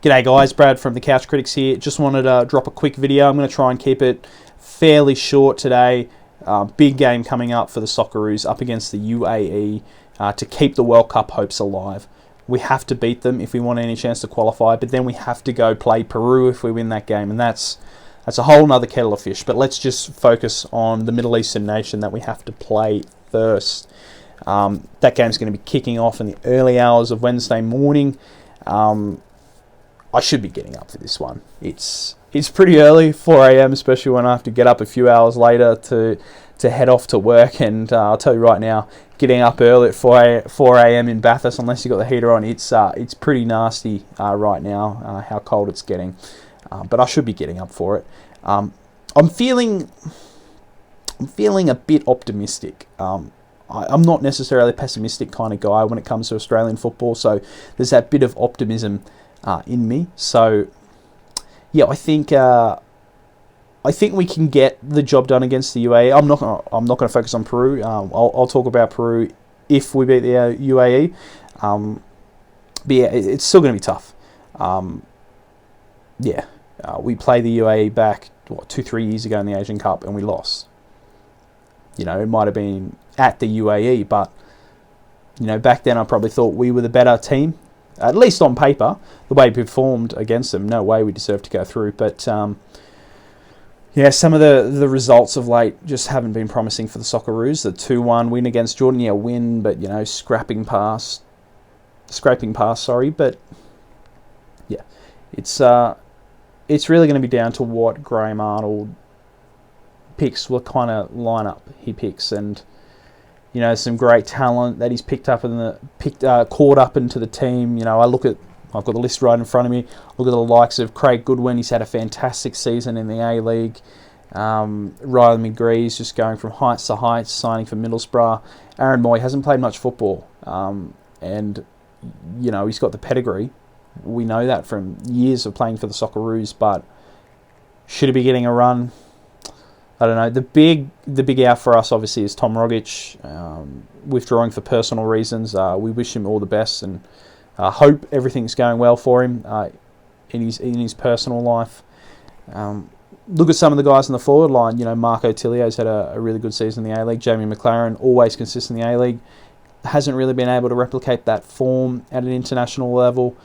G'day guys, Brad from the Couch Critics here. Just wanted to drop a quick video. I'm going to try and keep it fairly short today. Big game coming up for the Socceroos up against the UAE to keep the World Cup hopes alive. We have to beat them if we want any chance to qualify, but then we have to go play Peru if we win that game, and that's a whole nother kettle of fish. But let's just focus on the Middle Eastern nation that we have to play first. That game's going to be kicking off in the early hours of Wednesday morning. I should be getting up for this one. It's pretty early, 4 a.m, especially when I have to get up a few hours later to head off to work. And I'll tell you right now, getting up early at 4 a.m. in Bathurst, unless you've got the heater on, it's pretty nasty right now, how cold it's getting. But I should be getting up for it. I'm feeling a bit optimistic. I'm not necessarily a pessimistic kind of guy when it comes to Australian football, so there's that bit of optimism in me. So yeah, I think we can get the job done against the UAE. I'm not going to focus on Peru. I'll talk about Peru if we beat the UAE. But yeah, it's still going to be tough. We played the UAE back 2-3 years ago in the Asian Cup and we lost. You know, it might have been at the UAE, but you know, back then I probably thought we were the better team, at least on paper. The way we performed against them, no way we deserved to go through. But yeah, some of the results of late just haven't been promising for the Socceroos. The 2-1 win against Jordan, yeah, win, but you know, scraping past. But yeah, it's really going to be down to what Graham Arnold picks, what kind of lineup he picks, and you know, some great talent that he's caught up into the team. You know, I've got the list right in front of me. Look at the likes of Craig Goodwin. He's had a fantastic season in the A-League. Riley McGree's just going from heights to heights, signing for Middlesbrough. Aaron Moy hasn't played much football, and you know, he's got the pedigree. We know that from years of playing for the Socceroos, but should he be getting a run? I don't know. The big out for us obviously is Tom Rogic, withdrawing for personal reasons. We wish him all the best and hope everything's going well for him in his personal life. Look at some of the guys in the forward line. You know, Marco Tilio's had a really good season in the A-League. Jamie McLaren, always consistent in the A-League, hasn't really been able to replicate that form at an international level.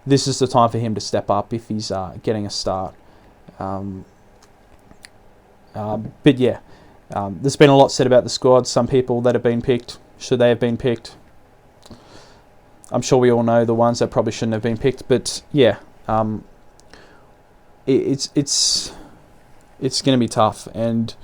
This is the time for him to step up if he's getting a start. But yeah, there's been a lot said about the squad. Some people that have been picked, should they have been picked? I'm sure we all know the ones that probably shouldn't have been picked. But yeah, it's going to be tough. And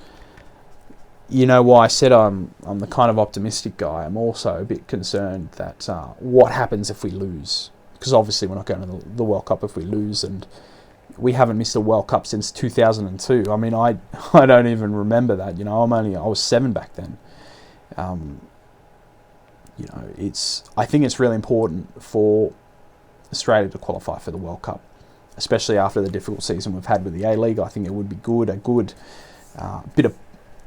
you know why I said I'm the kind of optimistic guy. I'm also a bit concerned that what happens if we lose? Because obviously we're not going to the World Cup if we lose, and we haven't missed a World Cup since 2002. I mean, I don't even remember that. You know, I was 7 back then. You know, I think it's really important for Australia to qualify for the World Cup, especially after the difficult season we've had with the A-League. I think it would be a good bit of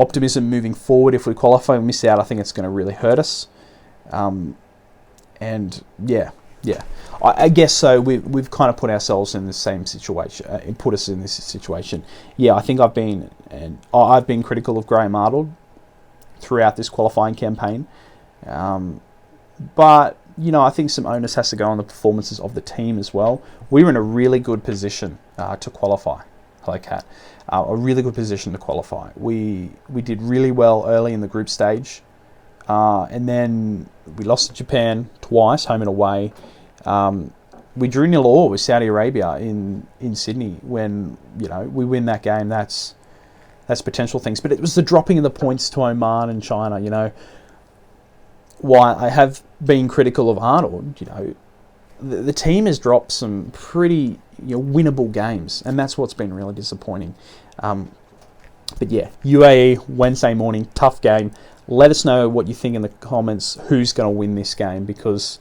optimism moving forward. If we qualify and miss out, I think it's going to really hurt us. And yeah, I guess so. We've kind of put ourselves in the same situation, put us in this situation. Yeah, I think I've been critical of Graham Arnold throughout this qualifying campaign, but you know, I think some onus has to go on the performances of the team as well. We were in a really good position to qualify. Hello, Cat. A really good position to qualify. We did really well early in the group stage. And then we lost to Japan twice, home and away. We drew 0-0 with Saudi Arabia in Sydney. When you know we win that game, that's potential things. But it was the dropping of the points to Oman and China. You know, why I have been critical of Arnold. You know, the team has dropped some pretty winnable games, and that's what's been really disappointing. But yeah, UAE Wednesday morning, tough game. Let us know what you think in the comments. Who's going to win this game? Because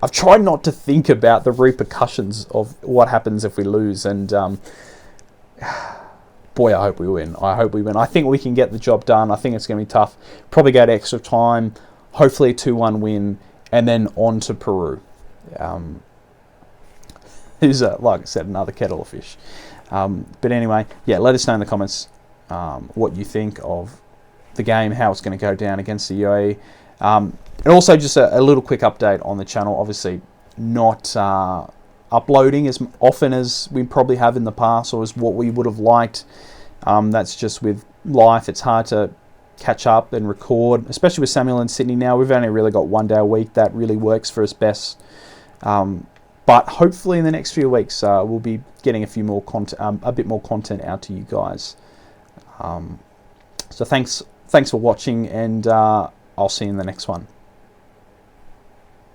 I've tried not to think about the repercussions of what happens if we lose. And boy, I hope we win. I think we can get the job done. I think it's going to be tough. Probably go to extra time. Hopefully a 2-1 win. And then on to Peru. who's, like I said, another kettle of fish. But anyway, yeah, let us know in the comments what you think of the game, how it's going to go down against the UAE. And also just a little quick update on the channel. Obviously not uploading as often as we probably have in the past, or as what we would have liked. That's just with life. It's hard to catch up and record, especially with Samuel in Sydney now. We've only really got 1 day a week. That really works for us best. But hopefully in the next few weeks we'll be getting a bit more content out to you guys. So thanks for watching, and I'll see you in the next one.